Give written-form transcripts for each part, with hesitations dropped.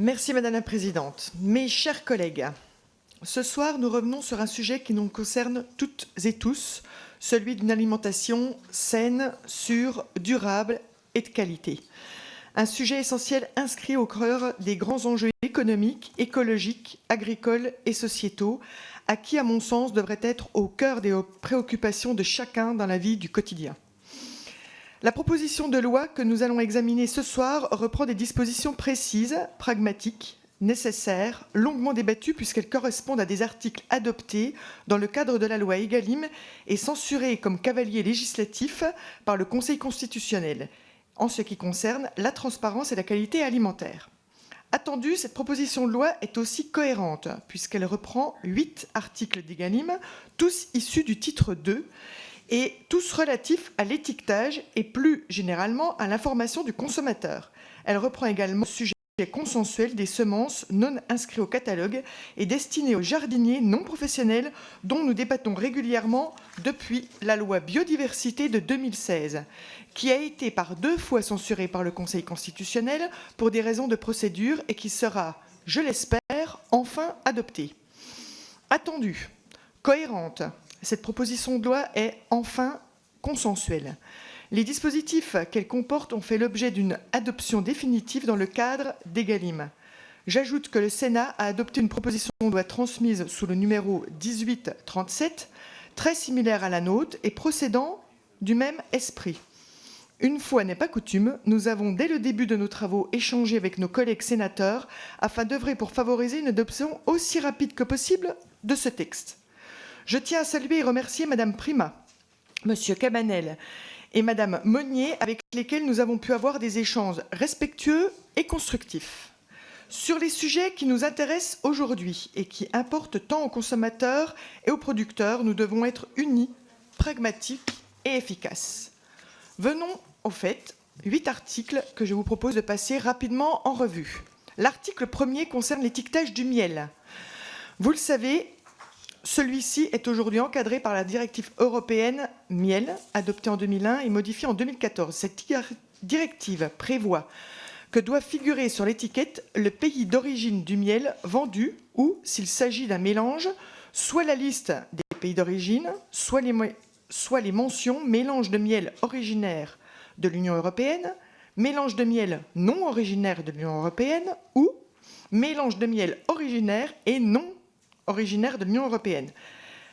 Merci Madame la Présidente. Mes chers collègues, ce soir, nous revenons sur un sujet qui nous concerne toutes et tous, celui d'une alimentation saine, sûre, durable et de qualité. Un sujet essentiel inscrit au cœur des grands enjeux économiques, écologiques, agricoles et sociétaux, à qui, à mon sens, devrait être au cœur des préoccupations de chacun dans la vie du quotidien. La proposition de loi que nous allons examiner ce soir reprend des dispositions précises, pragmatiques, nécessaires, longuement débattues puisqu'elles correspondent à des articles adoptés dans le cadre de la loi Egalim et censurés comme cavaliers législatifs par le Conseil constitutionnel en ce qui concerne la transparence et la qualité alimentaire. Attendue, cette proposition de loi est aussi cohérente puisqu'elle reprend 8 articles d'Egalim, tous issus du titre 2, et tous relatifs à l'étiquetage et plus généralement à l'information du consommateur. Elle reprend également le sujet consensuel des semences non inscrites au catalogue et destinées aux jardiniers non professionnels dont nous débattons régulièrement depuis la loi biodiversité de 2016, qui a été par 2 fois censurée par le Conseil constitutionnel pour des raisons de procédure et qui sera, je l'espère, enfin adoptée. Attendue, cohérente, cette proposition de loi est enfin consensuelle. Les dispositifs qu'elle comporte ont fait l'objet d'une adoption définitive dans le cadre d'Egalim. J'ajoute que le Sénat a adopté une proposition de loi transmise sous le numéro 1837, très similaire à la nôtre et procédant du même esprit. Une fois n'est pas coutume, nous avons dès le début de nos travaux échangé avec nos collègues sénateurs afin d'œuvrer pour favoriser une adoption aussi rapide que possible de ce texte. Je tiens à saluer et remercier Madame Prima, Monsieur Cabanel et Madame Monnier, avec lesquels nous avons pu avoir des échanges respectueux et constructifs. Sur les sujets qui nous intéressent aujourd'hui et qui importent tant aux consommateurs et aux producteurs, nous devons être unis, pragmatiques et efficaces. Venons au fait, 8 articles que je vous propose de passer rapidement en revue. L'article 1er concerne l'étiquetage du miel. Vous le savez, celui-ci est aujourd'hui encadré par la directive européenne miel, adoptée en 2001 et modifiée en 2014. Cette directive prévoit que doit figurer sur l'étiquette le pays d'origine du miel vendu ou, s'il s'agit d'un mélange, soit la liste des pays d'origine, soit les mentions mélange de miel originaire de l'Union européenne, mélange de miel non originaire de l'Union européenne ou mélange de miel originaire et non originaire de l'Union européenne.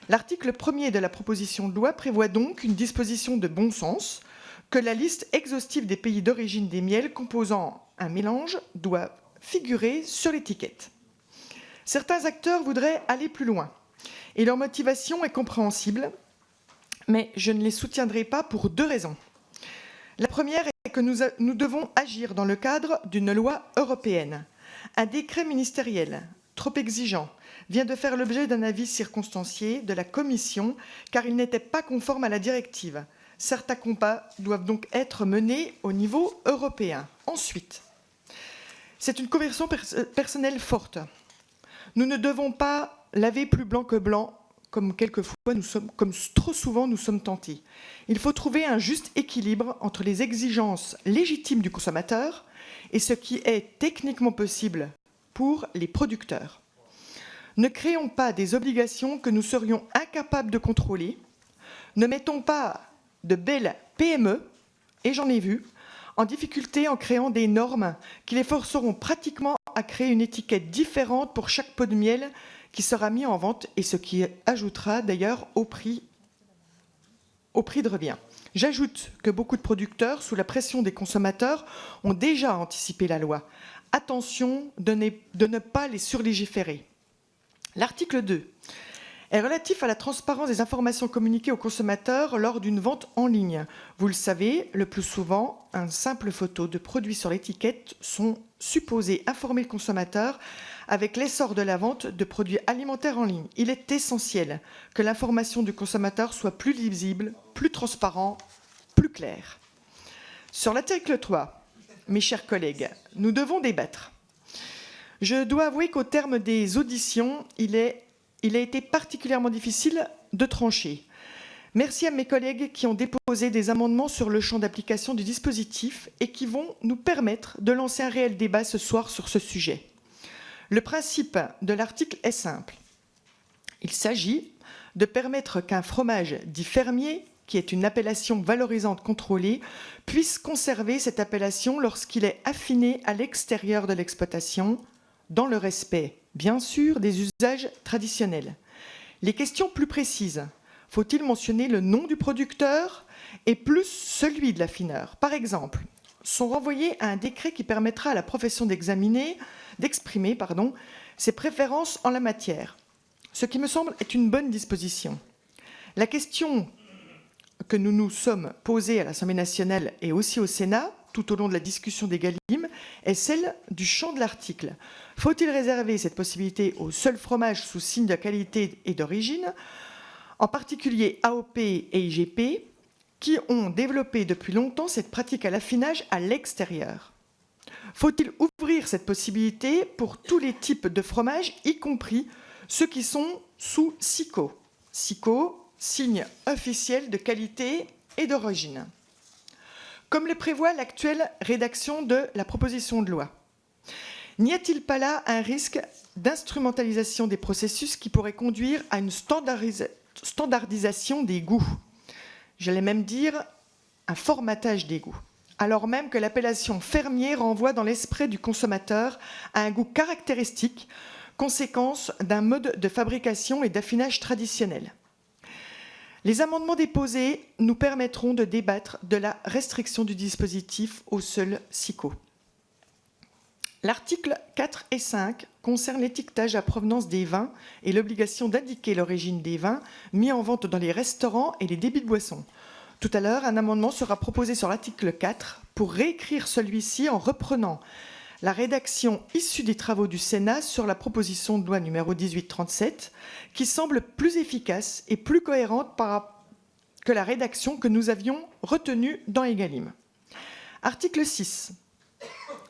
L'article 1er de la proposition de loi prévoit donc une disposition de bon sens que la liste exhaustive des pays d'origine des miels composant un mélange doit figurer sur l'étiquette. Certains acteurs voudraient aller plus loin et leur motivation est compréhensible, mais je ne les soutiendrai pas pour 2 raisons. La première est que nous devons agir dans le cadre d'une loi européenne. Un décret ministériel trop exigeant vient de faire l'objet d'un avis circonstancié de la Commission car il n'était pas conforme à la directive. Certains combats doivent donc être menés au niveau européen. Ensuite, c'est une conviction personnelle forte. Nous ne devons pas laver plus blanc que blanc comme trop souvent nous sommes tentés. Il faut trouver un juste équilibre entre les exigences légitimes du consommateur et ce qui est techniquement possible pour les producteurs. Ne créons pas des obligations que nous serions incapables de contrôler. Ne mettons pas de belles PME, et j'en ai vu, en difficulté en créant des normes qui les forceront pratiquement à créer une étiquette différente pour chaque pot de miel qui sera mis en vente et ce qui ajoutera d'ailleurs au prix de revient. J'ajoute que beaucoup de producteurs, sous la pression des consommateurs, ont déjà anticipé la loi. Attention de ne pas les surlégiférer. L'article 2 est relatif à la transparence des informations communiquées aux consommateurs lors d'une vente en ligne. Vous le savez, le plus souvent, une simple photo de produits sur l'étiquette sont supposées informer le consommateur avec l'essor de la vente de produits alimentaires en ligne. Il est essentiel que l'information du consommateur soit plus lisible, plus transparente, plus claire. Sur l'article 3, mes chers collègues, nous devons débattre. Je dois avouer qu'au terme des auditions, il a été particulièrement difficile de trancher. Merci à mes collègues qui ont déposé des amendements sur le champ d'application du dispositif et qui vont nous permettre de lancer un réel débat ce soir sur ce sujet. Le principe de l'article est simple. Il s'agit de permettre qu'un fromage dit fermier, qui est une appellation valorisante contrôlée, puisse conserver cette appellation lorsqu'il est affiné à l'extérieur de l'exploitation, dans le respect, bien sûr, des usages traditionnels. Les questions plus précises, faut-il mentionner le nom du producteur et plus celui de l'affineur, par exemple, sont renvoyées à un décret qui permettra à la profession d'exprimer ses préférences en la matière, ce qui me semble être une bonne disposition. La question que nous nous sommes posées à l'Assemblée nationale et aussi au Sénat, tout au long de la discussion des Galim, est celle du champ de l'article. Faut-il réserver cette possibilité aux seuls fromages sous signe de qualité et d'origine, en particulier AOP et IGP, qui ont développé depuis longtemps cette pratique à l'affinage à l'extérieur? Faut-il ouvrir cette possibilité pour tous les types de fromages, y compris ceux qui sont sous SICO? SICO, signe officiel de qualité et d'origine, comme le prévoit l'actuelle rédaction de la proposition de loi. N'y a-t-il pas là un risque d'instrumentalisation des processus qui pourrait conduire à une standardisation des goûts? J'allais même dire un formatage des goûts, alors même que l'appellation fermier renvoie dans l'esprit du consommateur à un goût caractéristique, conséquence d'un mode de fabrication et d'affinage traditionnel. Les amendements déposés nous permettront de débattre de la restriction du dispositif au seul SICO. L'article 4 et 5 concerne l'étiquetage à provenance des vins et l'obligation d'indiquer l'origine des vins mis en vente dans les restaurants et les débits de boissons. Tout à l'heure, un amendement sera proposé sur l'article 4 pour réécrire celui-ci en reprenant la rédaction issue des travaux du Sénat sur la proposition de loi numéro 1837, qui semble plus efficace et plus cohérente que la rédaction que nous avions retenue dans Egalim. Article 6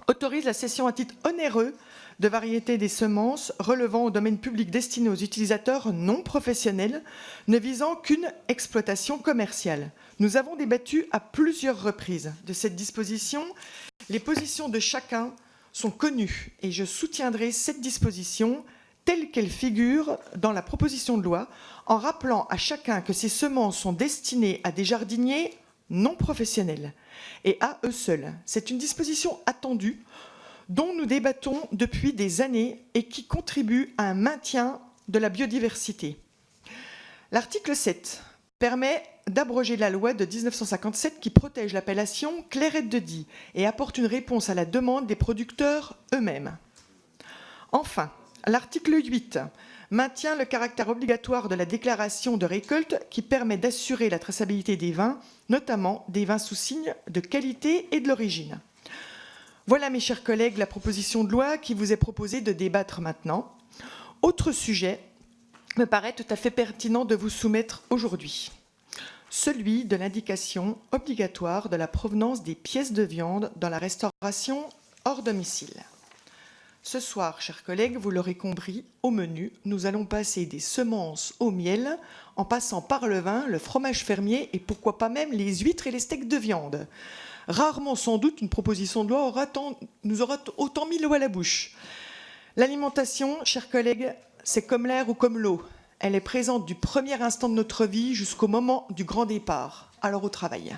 autorise la cession à titre onéreux de variétés des semences relevant au domaine public destinées aux utilisateurs non professionnels ne visant qu'une exploitation commerciale. Nous avons débattu à plusieurs reprises de cette disposition. Les positions de chacun sont connues et je soutiendrai cette disposition telle qu'elle figure dans la proposition de loi en rappelant à chacun que ces semences sont destinées à des jardiniers non professionnels et à eux seuls. C'est une disposition attendue dont nous débattons depuis des années et qui contribue à un maintien de la biodiversité. L'article 7 permet d'abroger la loi de 1957 qui protège l'appellation Clairette de Die et apporte une réponse à la demande des producteurs eux-mêmes. Enfin, l'article 8 maintient le caractère obligatoire de la déclaration de récolte qui permet d'assurer la traçabilité des vins, notamment des vins sous signe de qualité et de l'origine. Voilà, mes chers collègues, la proposition de loi qui vous est proposée de débattre maintenant. Autre sujet me paraît tout à fait pertinent de vous soumettre aujourd'hui, celui de l'indication obligatoire de la provenance des pièces de viande dans la restauration hors domicile. Ce soir, chers collègues, vous l'aurez compris, au menu, nous allons passer des semences au miel, en passant par le vin, le fromage fermier et pourquoi pas même les huîtres et les steaks de viande. Rarement, sans doute, une proposition de loi nous aura autant mis l'eau à la bouche. L'alimentation, chers collègues, c'est comme l'air ou comme l'eau. Elle est présente du premier instant de notre vie jusqu'au moment du grand départ. Alors au travail.